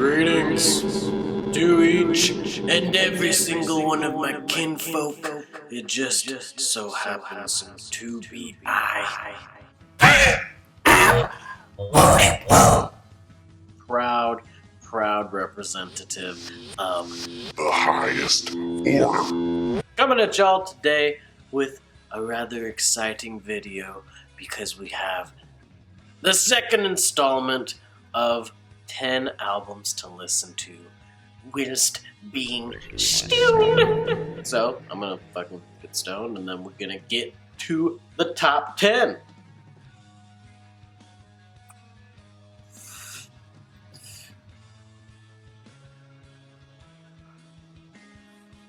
Greetings to each and every single one of my kinfolk. It just so happens to be I. Proud representative of the highest order. Coming at y'all today with a rather exciting video because we have the second installment of 10 albums to listen to whilst being stoned. So, I'm gonna fucking get stoned and then we're gonna get to the top 10.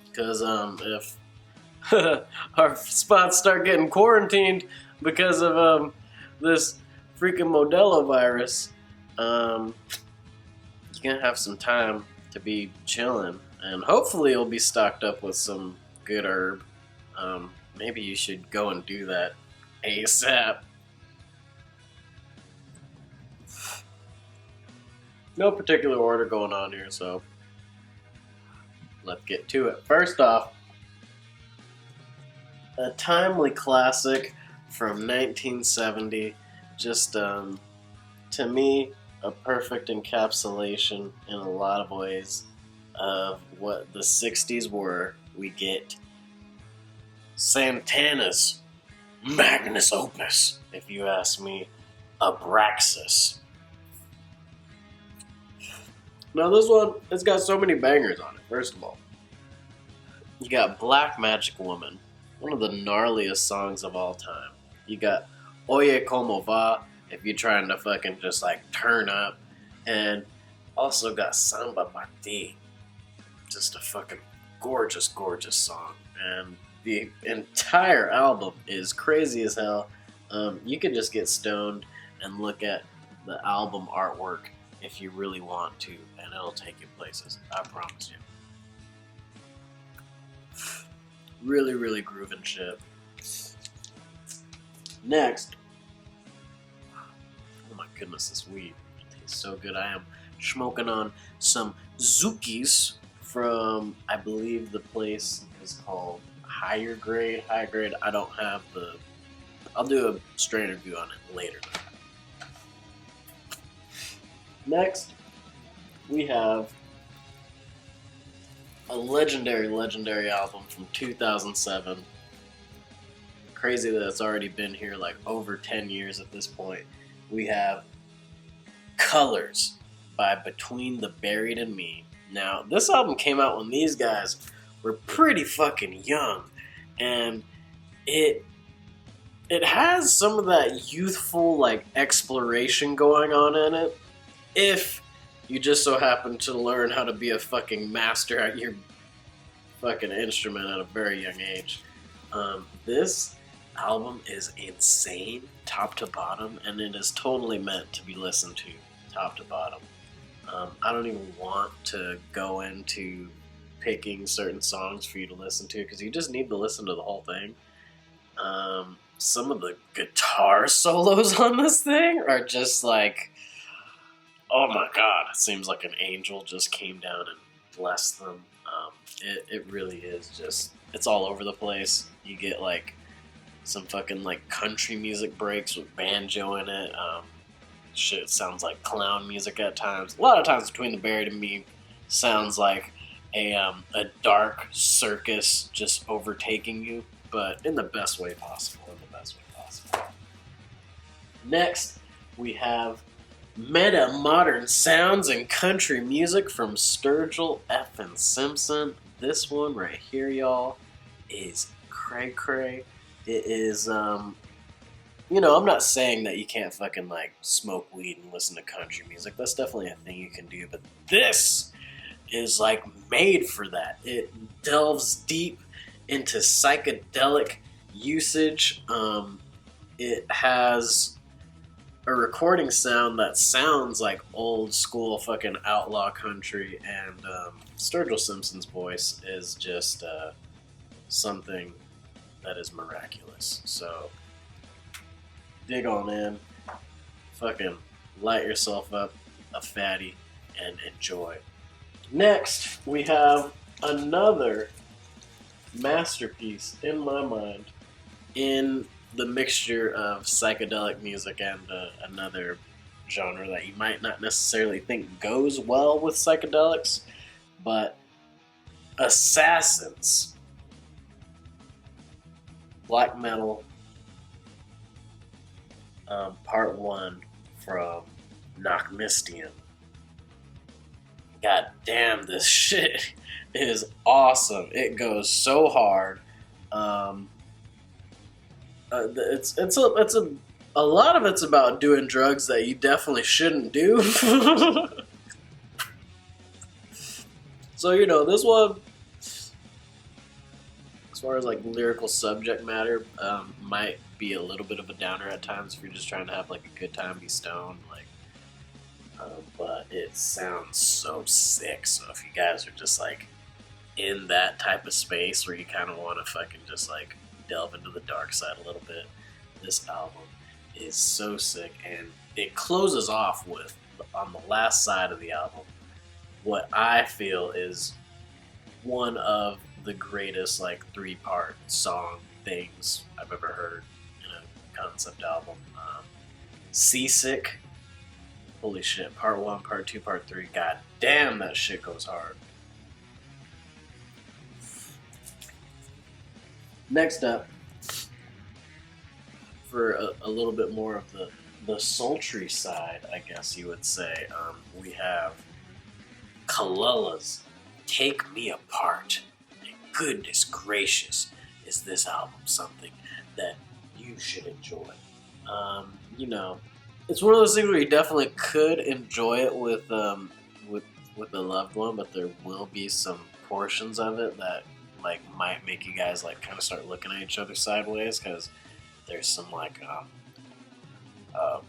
Because, if our spots start getting quarantined because of, this freaking Modelo virus, you're gonna have some time to be chilling, and hopefully you'll be stocked up with some good herb. Maybe you should go and do that ASAP. No particular order going on here, so let's get to it. First off, a timely classic from 1970. Just, to me, a perfect encapsulation in a lot of ways of what the 60s were. We get Santana's magnus opus, if you ask me, Abraxas. Now this one, it's got so many bangers on it. First of all, you got Black Magic Woman, one of the gnarliest songs of all time. You got Oye Como Va, if you're trying to fucking just like turn up. And also got Samba Pa Ti, just a fucking gorgeous, gorgeous song. And the entire album is crazy as hell. You can just get stoned and look at the album artwork if you really want to, and it'll take you places, I promise you. Really, really grooving shit. Next, oh my goodness, this weed tastes so good. I am smoking on some Zookies from, I believe the place is called Higher Grade. I don't have the, I'll do a strain review on it later. Next, we have a legendary album from 2007. Crazy that it's already been here like over 10 years at this point. We have Colors by Between the Buried and Me. Now, this album came out when these guys were pretty fucking young, and it has some of that youthful like exploration going on in it. If you just so happen to learn how to be a fucking master at your fucking instrument at a very young age. This album is insane, top to bottom, and it is totally meant to be listened to, top to bottom. I don't even want to go into picking certain songs for you to listen to, because you just need to listen to the whole thing. Some of the guitar solos on this thing are just like, oh my god, it seems like an angel just came down and blessed them. It really is just, it's all over the place. You get like some fucking like country music breaks with banjo in it. Shit sounds like clown music at times. A lot of times Between the Buried and Me sounds like a dark circus just overtaking you, but in the best way possible. Next, we have Metamodern Sounds and Country Music from Sturgill F and Simpson. This one right here, y'all, is cray-cray. It is, I'm not saying that you can't fucking, like, smoke weed and listen to country music. That's definitely a thing you can do, but this is, like, made for that. It delves deep into psychedelic usage. It has a recording sound that sounds like old school fucking outlaw country, and Sturgill Simpson's voice is just something that is miraculous. So dig on in, fucking light yourself up a fatty, and enjoy. Next, we have another masterpiece in my mind in the mixture of psychedelic music and another genre that you might not necessarily think goes well with psychedelics, but Assassins, black metal, part 1 from Nachtmystium. God damn, this shit is awesome. It goes so hard. It's a lot of it's about doing drugs that you definitely shouldn't do. So, you know, this one, as far as like lyrical subject matter, might be a little bit of a downer at times if you're just trying to have like a good time, be stoned, like. But it sounds so sick. So if you guys are just like in that type of space where you kind of want to fucking just like delve into the dark side a little bit, this album is so sick. And it closes off with, on the last side of the album, what I feel is one of the greatest like 3-part song things I've ever heard in a concept album. Seasick. Holy shit, part 1, part 2, part 3. God damn, that shit goes hard. Next up, for a little bit more of the sultry side, I guess you would say, we have Kelela's Take Me Apart. And goodness gracious, is this album something that you should enjoy. You know, it's one of those things where you definitely could enjoy it with a loved one, but there will be some portions of it that like might make you guys like kind of start looking at each other sideways, because there's some like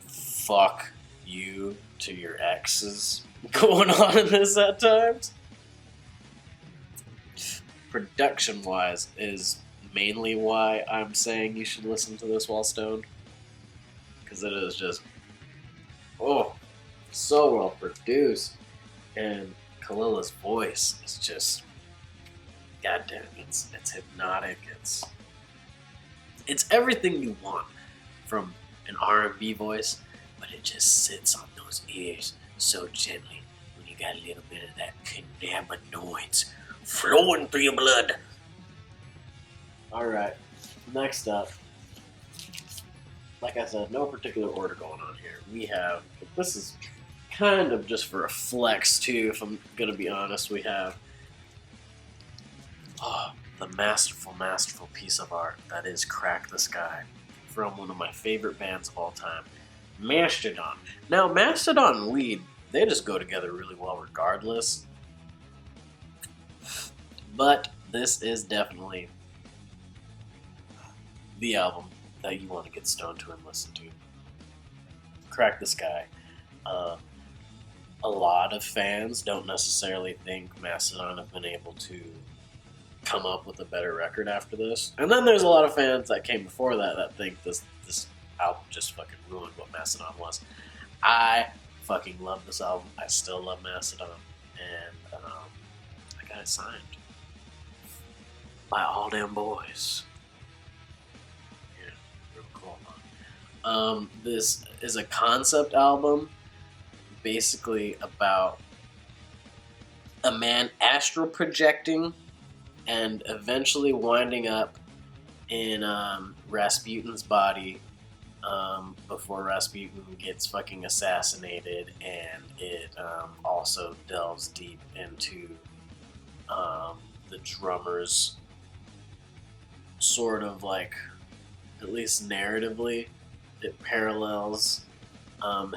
fuck you to your exes going on in this at times. Production wise is mainly why I'm saying you should listen to this while stoned, because it is just so well produced, and Kelela's voice is just goddamn. It's hypnotic. It's everything you want from an R&B voice, but it just sits on those ears so gently when you got a little bit of that cannabinoids flowing through your blood. All right, next up. Like I said, no particular order going on here. We have, this is kind of just for a flex too, if I'm going to be honest, we have the masterful, masterful piece of art that is Crack the Skye from one of my favorite bands of all time, Mastodon. Now, Mastodon and weed, they just go together really well regardless. But this is definitely the album that you want to get stoned to and listen to. Crack the Skye. A lot of fans don't necessarily think Mastodon have been able to come up with a better record after this. And then there's a lot of fans that came before that think this album just fucking ruined what Mastodon was. I fucking love this album. I still love Mastodon. And I got it signed by all them boys. Yeah, real cool. This is a concept album basically about a man astral projecting and eventually winding up in Rasputin's body before Rasputin gets fucking assassinated, and it also delves deep into the drummer's sort of like, at least narratively, it parallels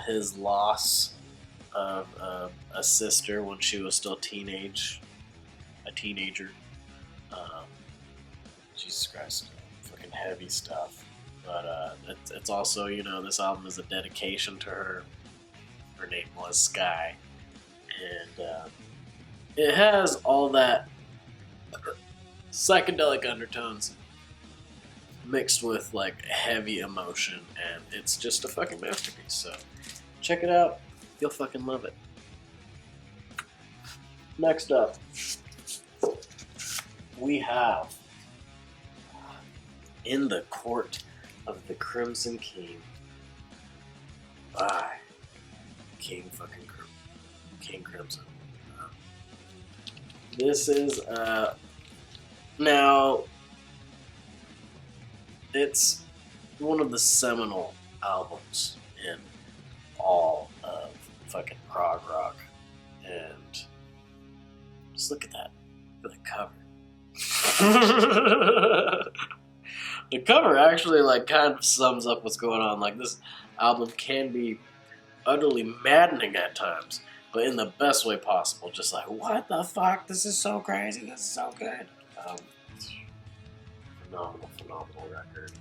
his loss of a sister when she was still a teenager. Jesus Christ, fucking heavy stuff. But it's also, you know, this album is a dedication to her. Her name was Skye. And it has all that psychedelic undertones mixed with like heavy emotion, and it's just a fucking masterpiece. So check it out. You'll fucking love it. Next up, we have In the Court of the Crimson King by King Crimson. This is now it's one of the seminal albums in all of fucking prog rock, and just look at that. Look at the cover. The cover actually like kind of sums up what's going on. Like, this album can be utterly maddening at times, but in the best way possible. Just like, what the fuck? This is so crazy. This is so good. Phenomenal record.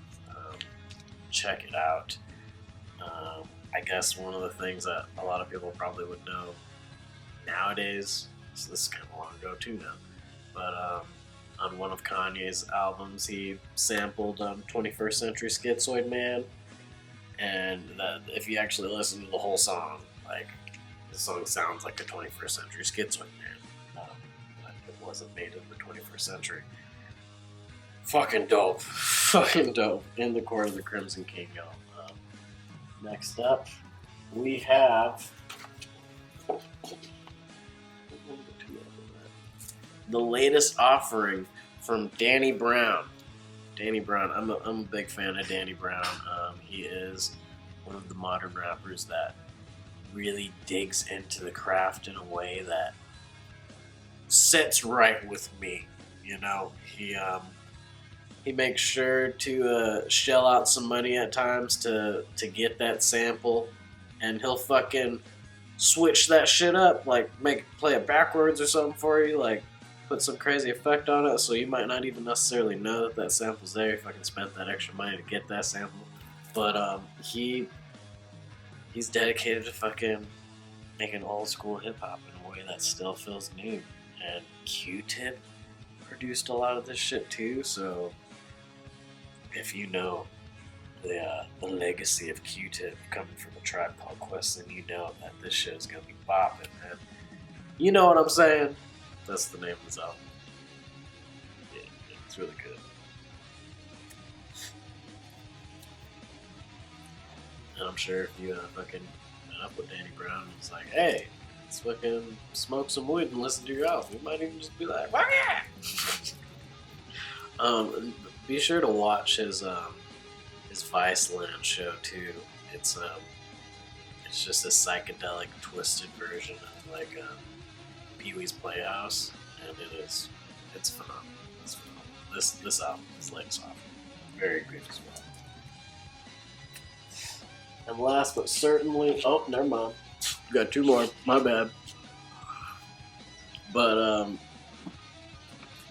Check it out. I guess one of the things that a lot of people probably would know nowadays, so this is kind of long ago too now, but on one of Kanye's albums, he sampled 21st Century Schizoid Man, and that if you actually listen to the whole song, like, the song sounds like a 21st Century Schizoid Man, but it wasn't made in the 21st century. Fucking dope. Fucking dope. In the Court of the Crimson King, y'all. Next up, we have the latest offering from Danny Brown. Danny Brown, I'm a big fan of Danny Brown. He is one of the modern rappers that really digs into the craft in a way that sits right with me. You know, he makes sure to shell out some money at times to get that sample, and he'll fucking switch that shit up, like play it backwards or something for you, like put some crazy effect on it, so you might not even necessarily know that sample's there. You fucking spent that extra money to get that sample. But he's dedicated to fucking making old school hip hop in a way that still feels new. And Q-Tip produced a lot of this shit too, so if you know the legacy of Q-Tip coming from a Tribe Called Quest, then you know that this shit is gonna be bopping, man. You know what I'm saying? That's the name of this album. Yeah, it's really good. And I'm sure if you fucking met up with Danny Brown and it's like, hey, let's fucking smoke some weed and listen to your album, you might even just be like, fuck yeah! Be sure to watch his Viceland show too. It's just a psychedelic, twisted version of like Pee-wee's Playhouse, and it's phenomenal. It's phenomenal. This album is legs off. Very good as well. And last but certainly, oh, never mind. Got two more. My bad. But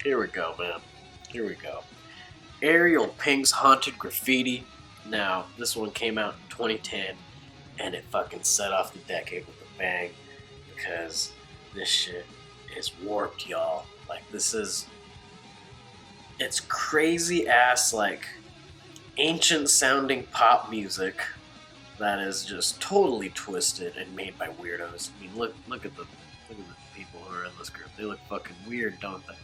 here we go, man. Here we go. Ariel Pink's Haunted Graffiti. Now, this one came out in 2010, and it fucking set off the decade with a bang, because this shit is warped, y'all. Like, it's crazy ass, like, ancient sounding pop music that is just totally twisted and made by weirdos. I mean, look at the people who are in this group. They look fucking weird, don't they?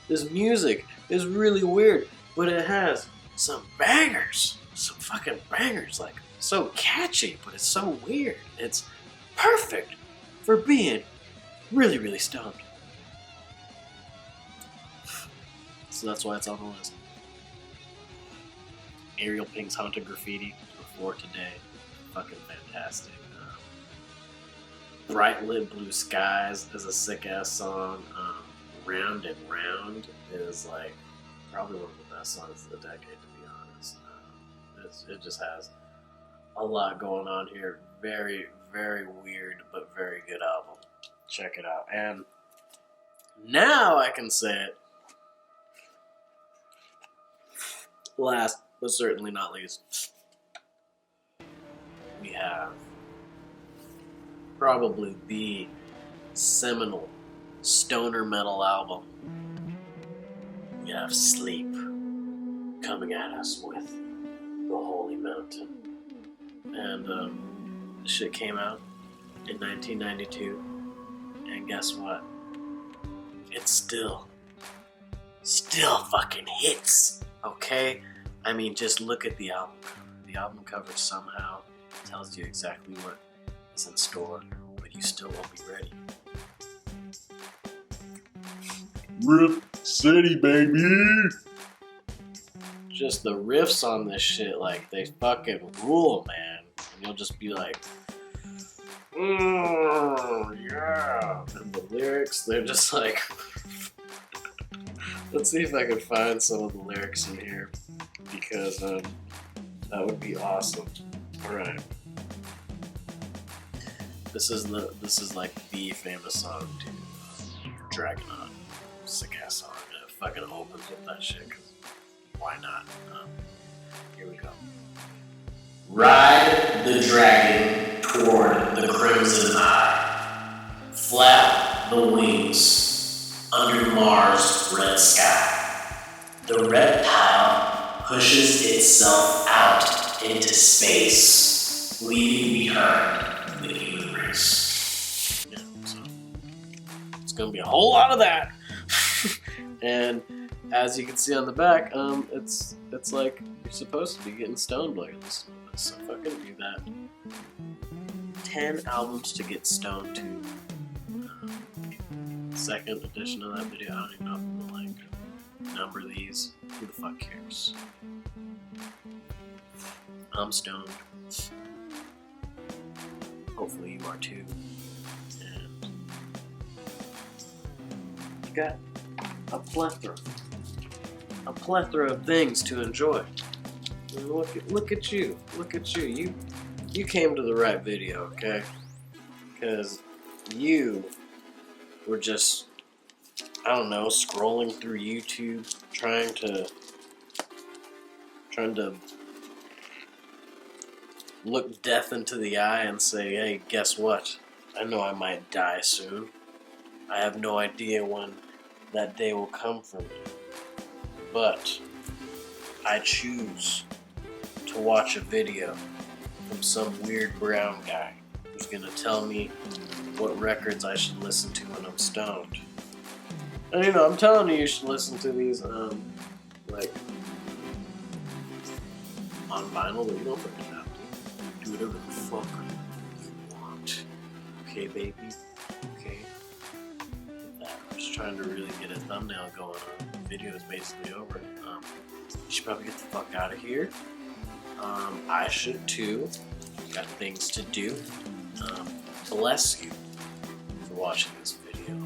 This music is really weird, but it has some bangers. Some fucking bangers. Like, so catchy, but it's so weird. It's perfect for being really, really stoned. So that's why it's on the list. Ariel Pink's Haunted Graffiti before today. Fucking fantastic. Bright Lit Blue Skies is a sick ass song. Round and Round is like probably one of the best songs of the decade, to be honest. It just has a lot going on here. Very, very weird, but very good album. Check it out. And now I can say it. Last, but certainly not least, we have probably the seminal stoner metal album. We have Sleep coming at us with The Holy Mountain. And this shit came out in 1992. And guess what? it still fucking hits, okay? I mean, just look at the album cover. The album cover somehow tells you exactly what is in store, but you still won't be ready. Rip City, baby! Just the riffs on this shit, like, they fucking rule, man. And you'll just be like, yeah. And the lyrics, they're just like, let's see if I can find some of the lyrics in here, because that would be awesome. Alright. This is like the famous song to Dragonaut. Sick ass song. It fucking opens with that shit, cause why not? Here we go. Ride the dragon toward the crimson eye. Flap the wings under Mars' red sky. The reptile pushes itself out into space, leaving behind the human race. Yeah, so it's gonna be a whole lot of that. And as you can see on the back, it's like you're supposed to be getting stoned like this. So fucking do that. 10 albums to get stoned to. Second edition of that video. I don't even know if I'm gonna like number these. Who the fuck cares? I'm stoned. Hopefully you are too. And you got a plethora of things to enjoy. And look at you. You came to the right video, okay? Because you were just, I don't know, scrolling through YouTube, trying to look death into the eye and say, hey, guess what? I know I might die soon. I have no idea when that day will come for me. But I choose to watch a video from some weird brown guy who's gonna tell me what records I should listen to when I'm stoned. And you know, I'm telling you should listen to these, like, on vinyl, but you don't fucking have to. Do whatever the fuck you want. Okay, baby? Okay? I'm just trying to really get a thumbnail going on. The video is basically over. You should probably get the fuck out of here. I should too. Got things to do. Bless you for watching this video.